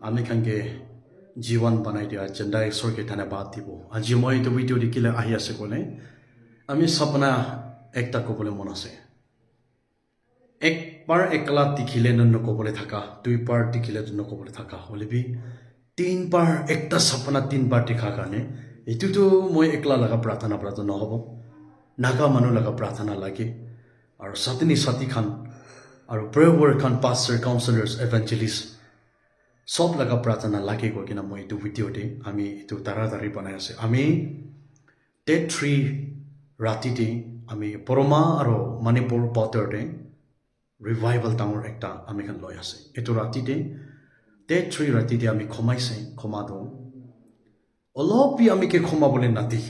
আমি খানকে জীবন বনাই দিয়া যেন্দা ঈশ্বৰকে ধন্যবাদ দিব আজি মই এইটো ভিডিঅ' দেখিলে আহি আছে ক'লে আমি সপনা একটা ক'বলৈ মন আছে একবাৰ একলা দেখিলে নক'বলৈ থাকা দুইবাৰ দেখিলে নক'বলৈ থাকা হ'লেবি তিনবাৰ একটা সপনা তিনবাৰ দেখাৰ কাৰণে এইটোতো মই একলা লগা প্ৰাৰ্থনা নহ'ব নাগা মানুহ লগা প্ৰাৰ্থনা লাগে আৰু সাথী খান আৰু প্ৰেয়াৰ খান পাষ্টাৰ কাউন্সিলাৰ্ছ এভাঞ্জেলিষ্ট সব লগা প্ৰাৰ্থনা লাগে কৈ কিনা মই এইটো ভিডিঅ'তে আমি এইটো তাড়াতাড়ি বনাই আছে আমি ডে 3 ৰাতিতে আমি বৰমা আৰু মণিপুৰ বৰ্ডাৰতে ৰিভাইভেল ডাঙৰ একটা আমি খান লৈ আছে এইটো ৰাতিতে ডে 3 ৰাতিতে আমি ক্ষমাইছে ক্ষমা দিওঁ অলপ আমি কে ক্ষমাবলৈ নাদি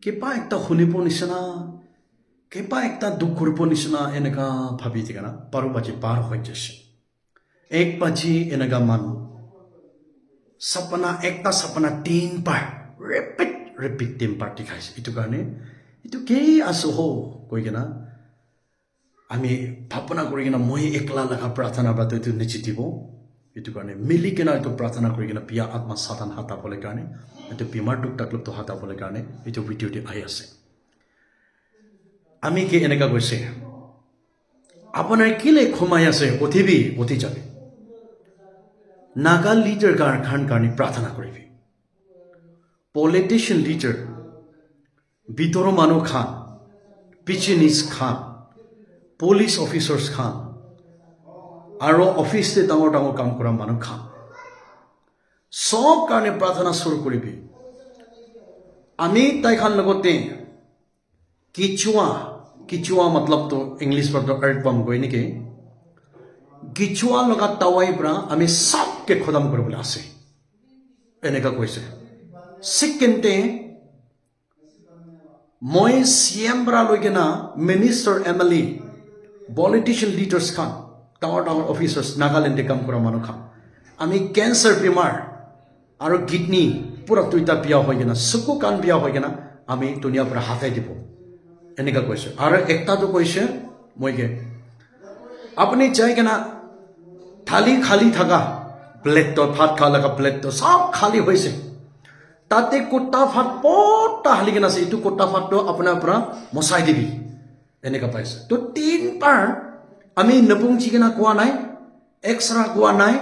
কিবা একটা শুনিব নিচিনা কিবা একটা দুখ কৰিব নিচিনা এনেকা ভাবি থাকে না বাৰ বাজি পাৰ হৈ যাইছে 1 बजे एनगा मान सपना एकता सपना 3 बार रिपीट 3 बार दिखाइছে इतु कारणे इतु के आसो हो कइगेना आमी भावना करिगेना মই एकला लगा प्रार्थना बात इतु निचितिब इतु कारणे मिलिकेना इतु प्रार्थना करिगेना पिया आत्मा सातान हाता बोले कारणे इतु बिमार दुख तकलीफ तो हाता बोले कारणे इतु भिडिओ दि आइ আছে आमी के एनेका কৈছে আপোনাৰ কিলে ক্ষমাই আছে অথিবি অথি যাবে नागा लीडर खान कारणे प्रार्थना करिबि पॉलिटिशियन लीडर भितर मानु खान पिचिनिस खान पुलिस ऑफिसर्स खान आरो ऑफिस ते डांगर डांगर काम करा मानु खान सब कारणे प्रार्थना शुरू करिबि आमी ताइ खान लगते किचुआ मतलब तो इंग्लिश पर तो अर्थ बम गई नेके किचुआ लगा तावाई ब्रा आमी सबके खदम কৰিবলৈ আছে এনেকা কৈছে সেকেন্ডে মই সিএম ব্ৰা লৈকে না মিনিষ্টাৰ এমএলএ পলিটিशियन লিডাৰ্স খান ডাঙৰ অফিচাৰ্স নাগালেণ্ডে কাম কৰা মানুহ খান আমি ক্যান্সাৰ বেমাৰ আৰু কিডনি পুৰা তুইতা বিয়া হৈ গেনা চকু কান বিয়া হৈ গেনা আমি দুনিয়া পৰা হাতাই দিব এনেকা কৈছে আৰু একটাটো কৈছে মইকে अपनी जाएगा ना थाली खाली थका प्लेट तो भात खा लगा प्लेट तो सब खाली होइसे ताते कुत्ता भात पटा हाली केना से इतु कुत्ता भात तो अपना अपना मसाई दिबी এনেকা পাইছে তো 3 बार আমি নপুংচি কেনা কোৱা নাই এক্সট্ৰা কোৱা নাই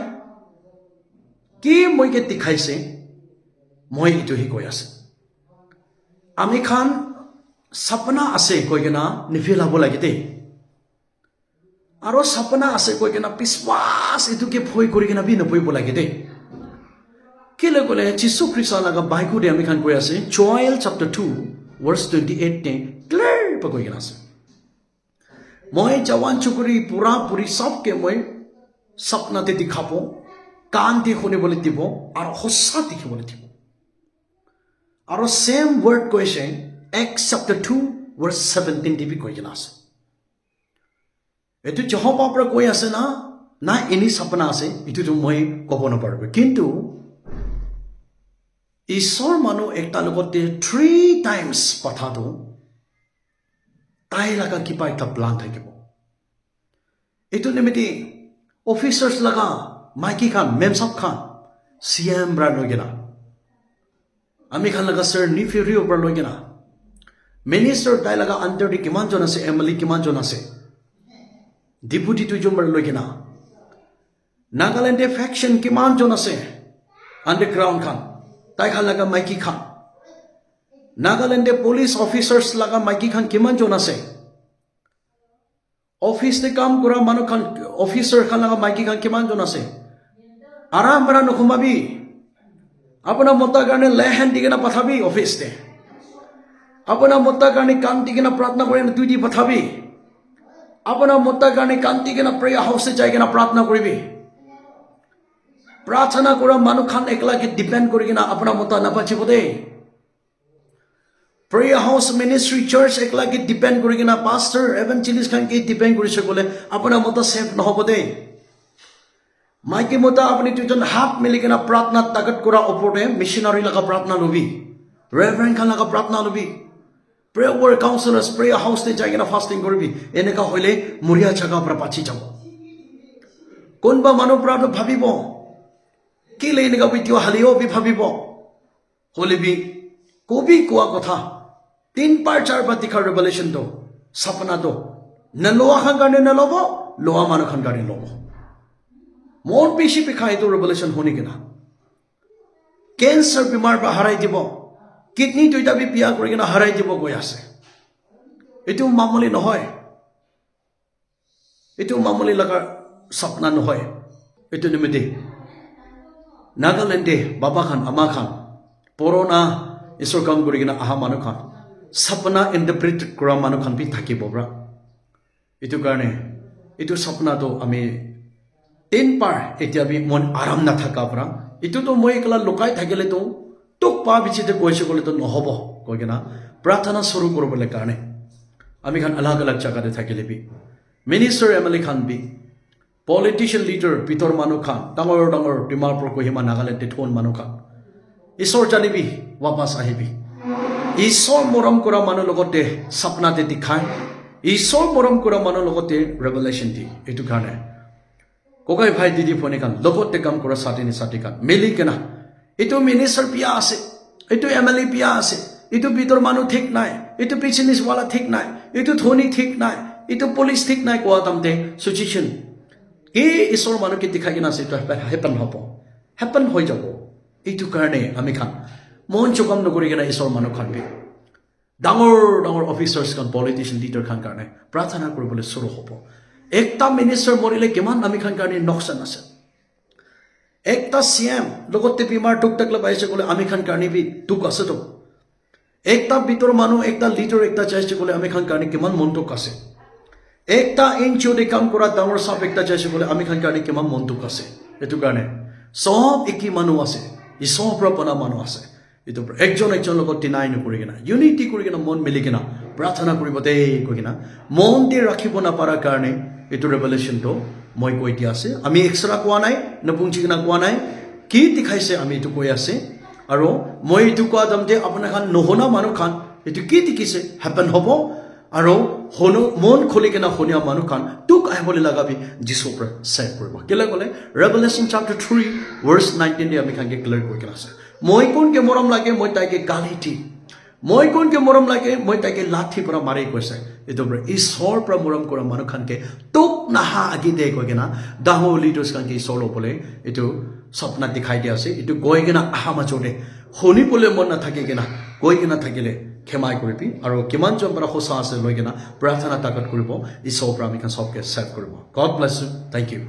কি মইকে দেখাইছে মই ইটো হি কৈ আছে আমি খান সপনা আছে কৈ কেনা নিফিলাব লাগে দে आरो सपना আছে কই কেনা বিশ্বাস এটুকে ভয় কৰি কেনা বি নপইব লাগে দে কেলে কলে যিশু খ্রিস্ট লাগা বাইকু দে আমি খান কৈ আছে জয়েল চ্যাপ্টার 2 ভার্স 28 তে ক্লিয়ার পকই কেনা আছে মই জওয়ান চুকুরি পুরা পুরি সবকে মই সপনাতে দেখাবো কান দি শুনিবলৈ দিব আৰু হসা দেখিবলৈ দিব আৰু সেম ওয়াৰ্ড কৈছে এক্স চ্যাপ্টাৰ 2 ভাৰ্স 17 তে বি কৈ কেনা আছে এটো যহোবা পৰা কৈ আছে না এনি সপনা আছে ইটো তো মই ক'ব নপাৰব কিন্তু ঈশ্বৰ মানুহ একটা লগতে 3 টাইমছ কথাটো তাই লাগা কিবা এটা প্লান থাকিব এটো নিমিতি অফিচাৰ্ছ লাগা মাইকি খান মেমসাব খান সিএম ব্ৰা লৈ গেনা আমি খান লাগা স্যাৰ নিফিৰিও ব্ৰা লৈ গেনা মিনিষ্টাৰ তাই লাগা আণ্ডাৰ দি কিমান জন আছে এমএলএ কিমান জন আছে ডিপুটি টু জম্বৰ লৈকে না নাগালেণ্ডে ফেকশন কিমান জন আছে আন্ডাৰগ্ৰাউণ্ড খান তাই খান লাগা মাইকি খান নাগালেণ্ডে পুলিচ অফিচাৰ্ছ লাগা মাইকি খান কিমান জন আছে অফিসতে কাম কৰা মানুহ খান অফিচাৰ খান লাগা মাইকি খান কিমান জন আছে আৰাম পৰা নখুমাবি আপোনাৰ মতাৰ কাৰণে লেহেন দিকে না পঠাবি অফিসতে আপোনাৰ মতাৰ কাৰণে কাম দিকে না প্ৰাৰ্থনা কৰি তুই দি পঠাবি अपना मुद्दा कारणे कांति के ना प्रेयर हाउस से जाएगा ना प्रार्थना करिबि प्रार्थना करा मानु खान एकला के डिपेंड करिगे ना अपना मुद्दा ना बाचिबो दे प्रेयर हाउस मिनिस्ट्री चर्च एकला के डिपेंड करिगे ना पास्टर एवेंजलिस्ट खान के डिपेंड करिसे बोले अपना मुद्दा सेफ न होबो दे माइके मुद्दा अपनी तुजन हाथ मिलिगे ना प्रार्थना ताकत करा ओपरे मिशनरी लगा प्रार्थना लबि रेवरेंड खान लगा प्रार्थना लबि प्रेयर काउंसिलर्स प्रेयर हाउस ते जाइना फास्टिंग करबि एनेका होइले मुरिया जगह पर पाछि जाबो कोनबा मानु प्रार्थना भाबिबो কেলে এনেকুৱা ভিডিঅ' হালিও বি ভাবিব হলিবি কবি কোৱা কথা 3 পাৰ 4 পাৰ তীখা ৰেভেলেশ্যনটো সপনাটো নলোৱা খান কাৰণে নল'ব লোৱা মানুহ খান কাৰণে ল'ব মন বেছি পিখা এইটো ৰেভেলেশ্যন শুনি কিনা কেঞ্চাৰ বেমাৰ পৰা হাৰাই দিব কিডনি দুইটা বি পিয়া কৰি কিনা হাৰাই দিব গৈ আছে এইটো মামুলি নহয় এইটো মামুলি লগা সপনা নহয় এইটো নিমিত্তে নাগালেণ্ডে বাবা খান আমা খান পুৰণা ঈশ্বৰ কাম কৰি কিনা আহা মানুহ খান সপনা ইণ্টাৰপ্ৰিট কৰা মানুহ খান বি থাকিব ব্ৰা এইটো কাৰণে এইটো সপনাটো আমি 3 পাৰ এতিয়া বি মন আৰাম নাথাকা ব্ৰা এইটোতো মই একলা লুকাই থাকিলেতো তোক পা বিচিতে কৈছে ক'লেতো নহ'ব কৈ কিনা প্ৰাৰ্থনা চৰু কৰিবলৈ কাৰণে আমি খান আলাগ আলাগ জাগাতে থাকিলে বি মিনিষ্টাৰ এমএলএ খান বি পলিটিচিয়ান লিডাৰ পিতৰ মানুহ খান ডাঙৰ ডাঙৰ ডিমাপুৰ কহিমা নাগালেণ্ডে থোন মানুহ খান ঈশ্বৰ জানিবি ৱাপাছ আহিবি ঈশ্বৰ মৰম কৰা মানুহ লগতে সপনাতে দেখায় ঈশ্বৰ মৰম কৰা মানুহ লগতে ৰেভেলেশ্যন দি এইটো কাৰণে ককাই ভাই দিদি ভনী খান লগতে কাম কৰা সাথী সাথী খান মিলি কেনা এইটো মিনিষ্টাৰ পিয়া আছে এইটো এমএলএ পিয়া আছে এইটো ভিতৰ মানুহ ঠিক নাই এইটো বিজনেছৱালা ঠিক নাই এইটো ধনী ঠিক নাই এইটো পুলিচ ঠিক নাই কোৱা তামতে সিচুৱেশ্যন এই ঈশ্বৰ মানুহকে দেখাই কিনা আছে এইটো হেপন হৈ যাব এইটো কাৰণে আমি খান মন চকাম নকৰি কিনা ঈশ্বৰ মানুহ খান বি ডাঙৰ ডাঙৰ অফিচাৰ্ছ খান পলিটিচিয়ান লিডাৰ খান কাৰণে প্ৰাৰ্থনা কৰিবলৈ চুৰু হ'ব একটা মিনিষ্টাৰ মৰিলে কিমান আমি খান কাৰণে নকচান আছে একটা CM লগতে বেমাৰ টুক টাক লগাইছে ক'লে আমি খান কাৰণে বি টুক আছে তো একটা ভিতৰ মানুহ একটা লিডাৰ একটা চাইছে ক'লে আমি খান কাৰণে কিমান মন টুক আছে একটা এনজিঅ'তে কাম কৰা ডাঙৰ চাপ একটা চাইছে ক'লে আমি খান কাৰণে কিমান মন টুক আছে এইটো কাৰণে সব একি মানুহ আছে ঈশ্বৰৰ পৰা পনা মানুহ আছে এইটো একজন লগত ডিনাই নকৰি কিনা ইউনিটি কৰি কিনা মন মিলি কিনা প্ৰাৰ্থনা কৰিব দেই কৈ কিনা মন দি ৰাখিব নাপাৰা কাৰণে এইটো ৰেভেলেশ্যনটো মই কৈ দিয়া আছে আমি এক্সট্ৰা কোৱা নাই নপুঞ্চি কিনা কোৱা নাই কি দেখাইছে আমি এইটো কৈ আছে আৰু মই এইটো কোৱা দামতে আপোনাৰ খান নহনা মানুহ খান এইটো কি দেখিছে হেপন হ'ব আৰু মন খুলি কিনা শুনিয়া মানুহ খান তোক আহিবলৈ লগাবি যিশুৰ পৰা ছেভ কৰিব কেলে ক'লে ৰেভেলেশ্যন চেপ্টাৰ 3 ভাৰ্ছ 19 আমি খানকে ক্লিয়াৰ কৰি কিনা আছে মই কোনকে মৰম লাগে মই তাইকে গালি দি মই কোনকে মৰম লাগে মই তাইকে লাঠি পৰা মাৰি কৈছে এইটো ঈশ্বৰৰ পৰা মৰম কৰা মানুহ খানকে তোক নাহা আগি দে কৈ কিনা ডাঙৰ লিডাৰ্ছ খানকে ঈশ্বৰ ল'বলৈ এইটো সপনা দেখাই দিয়া আছে এইটো গৈ কিনা আহা মাজতে শুনিবলৈ মন নাথাকে কিনা গৈ কিনা থাকিলে ক্ষমাই কৰিবি আৰু কিমানজন পৰা সঁচা আছে লৈ কিনা প্ৰাৰ্থনা তাকত কৰিব ঈশ্বৰৰ পৰা আমি সবকে ছেভ কৰিব God bless you thank U